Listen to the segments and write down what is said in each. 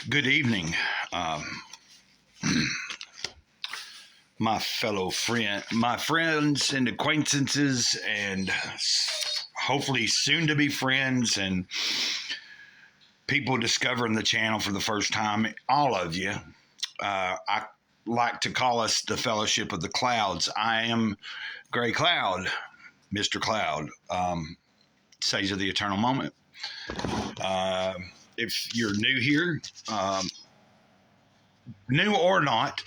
Good evening, my my friends and acquaintances, and hopefully soon to be friends, and people discovering the channel for the first time. All of you. I like to call us the Fellowship of the Clouds. I am Gray Cloud, Mr. Cloud, Sage of the Eternal Moment. If you're new here, new or not,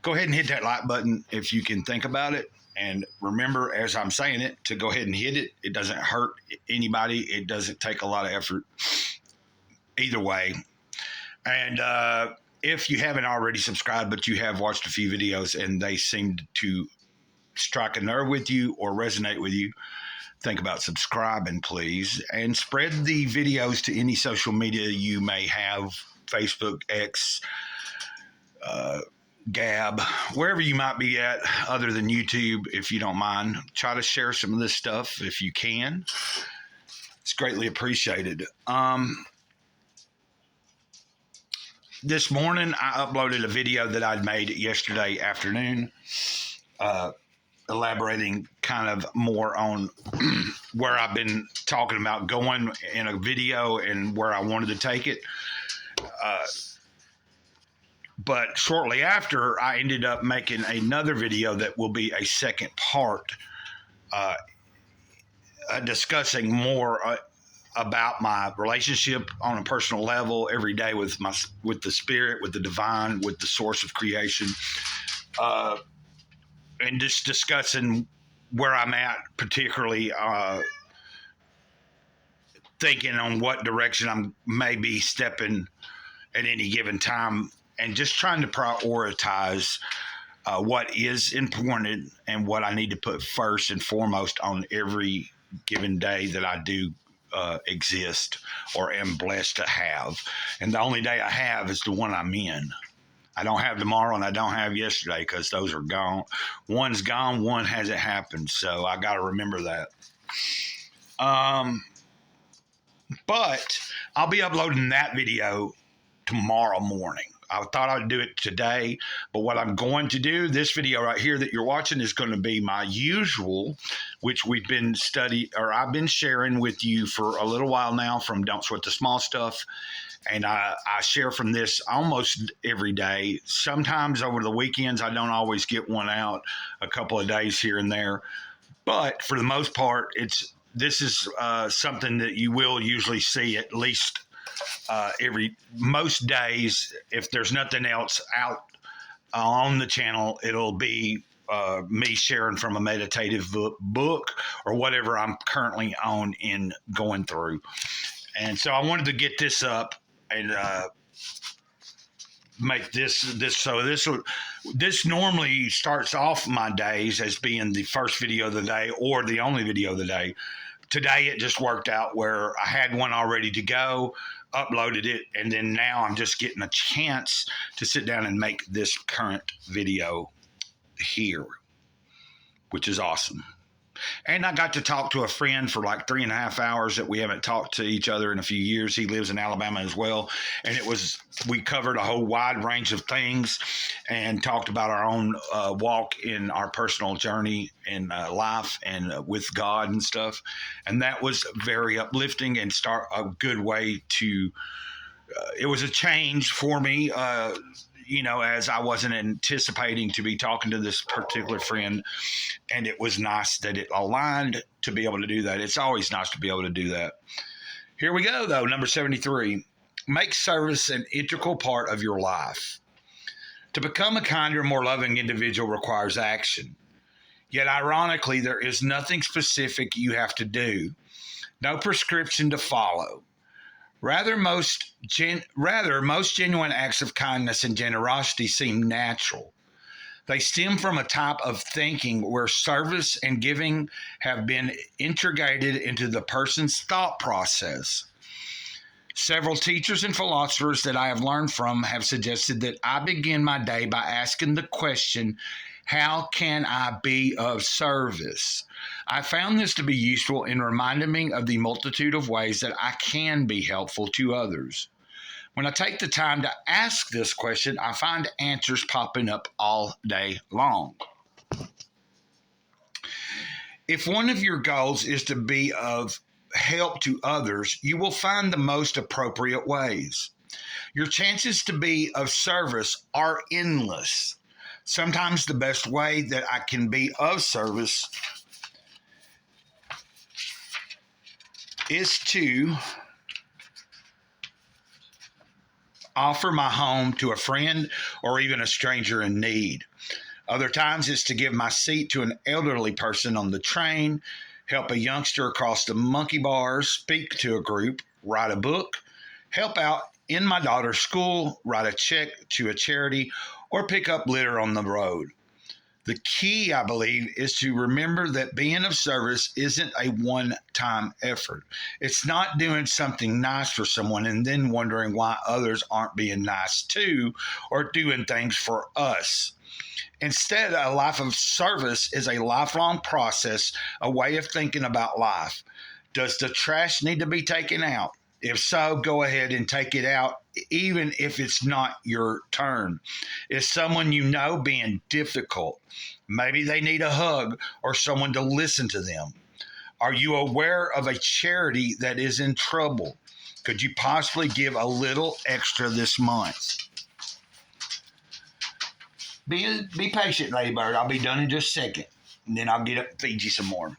go ahead and hit that like button if you can think about it. And remember, as I'm saying it, to go ahead and hit it. It doesn't hurt anybody. It doesn't take a lot of effort either way. And if you haven't already subscribed, but you have watched a few videos and they seem to strike a nerve with you or resonate with you, think about subscribing, please. And spread the videos to any social media you may have, Facebook, X, Gab, wherever you might be at other than YouTube, if you don't mind. Try to share some of this stuff if you can. It's greatly appreciated. This morning, I uploaded a video that I'd made yesterday afternoon, elaborating kind of more on where I've been talking about going in a video and where I wanted to take it. But shortly after, I ended up making another video that will be a second part, discussing more about my relationship on a personal level every day with the spirit, with the divine, with the source of creation, and just discussing where I'm at, particularly thinking on what direction I'm maybe stepping at any given time, and just trying to prioritize what is important and what I need to put first and foremost on every given day that I do exist or am blessed to have. And the only day I have is the one I'm in. I don't have tomorrow and I don't have yesterday because those are gone. One's gone, one hasn't happened. So I got to remember that. But I'll be uploading that video tomorrow morning. I thought I'd do it today, but what I'm going to do, this video right here that you're watching, is going to be my usual, which I've been sharing with you for a little while now, from Don't Sweat the Small Stuff. And I share from this almost every day. Sometimes over the weekends, I don't always get one out, a couple of days here and there. But for the most part, this is something that you will usually see at least most days. If there's nothing else out on the channel, it'll be me sharing from a meditative book or whatever I'm currently on in going through. And so I wanted to get this up and make this normally starts off my days as being the first video of the day or the only video of the day. Today it just worked out where I had one all ready to go, uploaded it, and then now I'm just getting a chance to sit down and make this current video here, which is awesome. And I got to talk to a friend for like 3.5 hours that we haven't talked to each other in a few years. He lives in Alabama as well. And we covered a whole wide range of things and talked about our own walk in our personal journey in life and with God and stuff. And that was very uplifting and a good way to, it was a change for me, as I wasn't anticipating to be talking to this particular friend, and it was nice that it aligned to be able to do that. It's always nice to be able to do that. Here we go, though. Number 73, make service an integral part of your life. To become a kinder, more loving individual requires action. Yet, ironically, there is nothing specific you have to do, no prescription to follow. Rather, most genuine acts of kindness and generosity seem natural. They stem from a type of thinking where service and giving have been integrated into the person's thought process. Several teachers and philosophers that I have learned from have suggested that I begin my day by asking the question, how can I be of service? I found this to be useful in reminding me of the multitude of ways that I can be helpful to others. When I take the time to ask this question, I find answers popping up all day long. If one of your goals is to be of help to others, you will find the most appropriate ways. Your chances to be of service are endless. Sometimes the best way that I can be of service is to offer my home to a friend or even a stranger in need. Other times it's to give my seat to an elderly person on the train, help a youngster across the monkey bars, speak to a group, write a book, help out in my daughter's school, write a check to a charity, or pick up litter on the road. The key, I believe, is to remember that being of service isn't a one-time effort. It's not doing something nice for someone and then wondering why others aren't being nice too or doing things for us. Instead, a life of service is a lifelong process, a way of thinking about life. Does the trash need to be taken out? If so, go ahead and take it out, even if it's not your turn. Is someone you know being difficult? Maybe they need a hug or someone to listen to them. Are you aware of a charity that is in trouble? Could you possibly give a little extra this month? Be patient, Ladybird. I'll be done in just a second. And then I'll get up and feed you some more.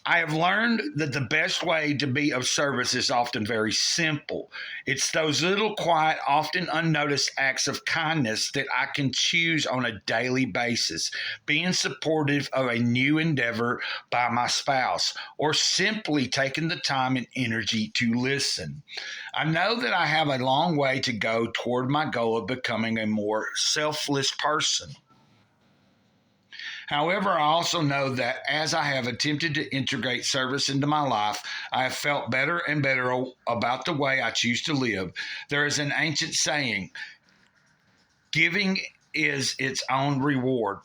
I have learned that the best way to be of service is often very simple. It's those little, quiet, often unnoticed acts of kindness that I can choose on a daily basis. Being supportive of a new endeavor by my spouse, or simply taking the time and energy to listen. I know that I have a long way to go toward my goal of becoming a more selfless person. However, I also know that as I have attempted to integrate service into my life, I have felt better and better about the way I choose to live. There is an ancient saying, giving is its own reward.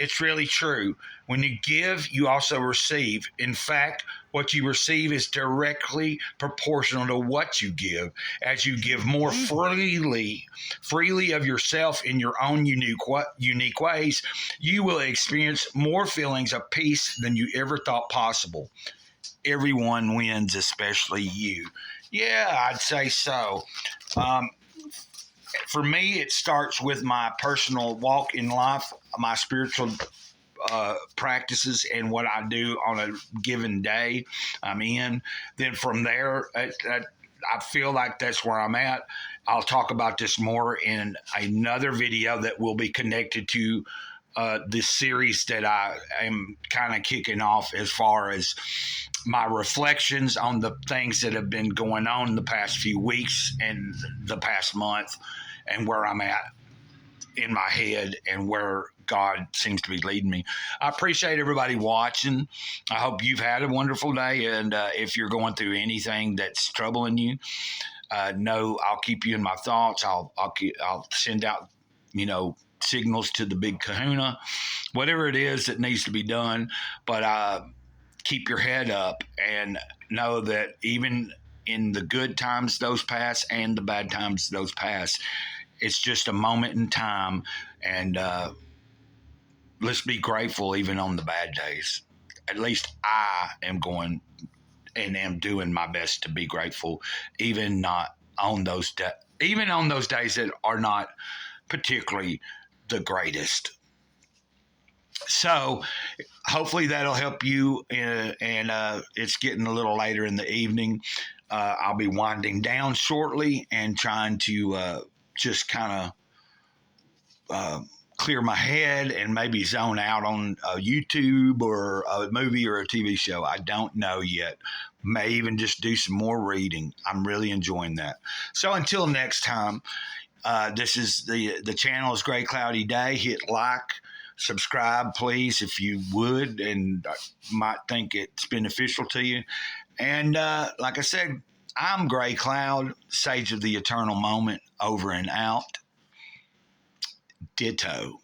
It's really true. When you give, you also receive. In fact, what you receive is directly proportional to what you give. As you give more freely of yourself in your own unique ways, you will experience more feelings of peace than you ever thought possible. Everyone wins, especially you. Yeah, I'd say so. For me, it starts with my personal walk in life, my spiritual practices, and what I do on a given day I'm in. Then from there, I feel like that's where I'm at. I'll talk about this more in another video that will be connected to this series that I am kind of kicking off as far as my reflections on the things that have been going on the past few weeks and the past month, and where I'm at in my head and where God seems to be leading me. I appreciate everybody watching. I hope you've had a wonderful day. And if you're going through anything that's troubling you, know I'll keep you in my thoughts. I'll send out, signals to the big kahuna, whatever it is that needs to be done. But keep your head up and know that even in the good times, those pass, and the bad times, those pass. It's just a moment in time, and let's be grateful even on the bad days. At least I am going and am doing my best to be grateful, even on those days that are not particularly the greatest. So hopefully that'll help you. And it's getting a little later in the evening. I'll be winding down shortly and trying to just kind of clear my head and maybe zone out on YouTube or a movie or a TV show. I don't know yet. May even just do some more reading. I'm really enjoying that. So until next time, this is the channel is Gray Cloudy Day. Hit like, subscribe, please, if you would, and might think it's beneficial to you. And like I said, I'm Gray Cloud, Sage of the Eternal Moment, over and out. Ditto.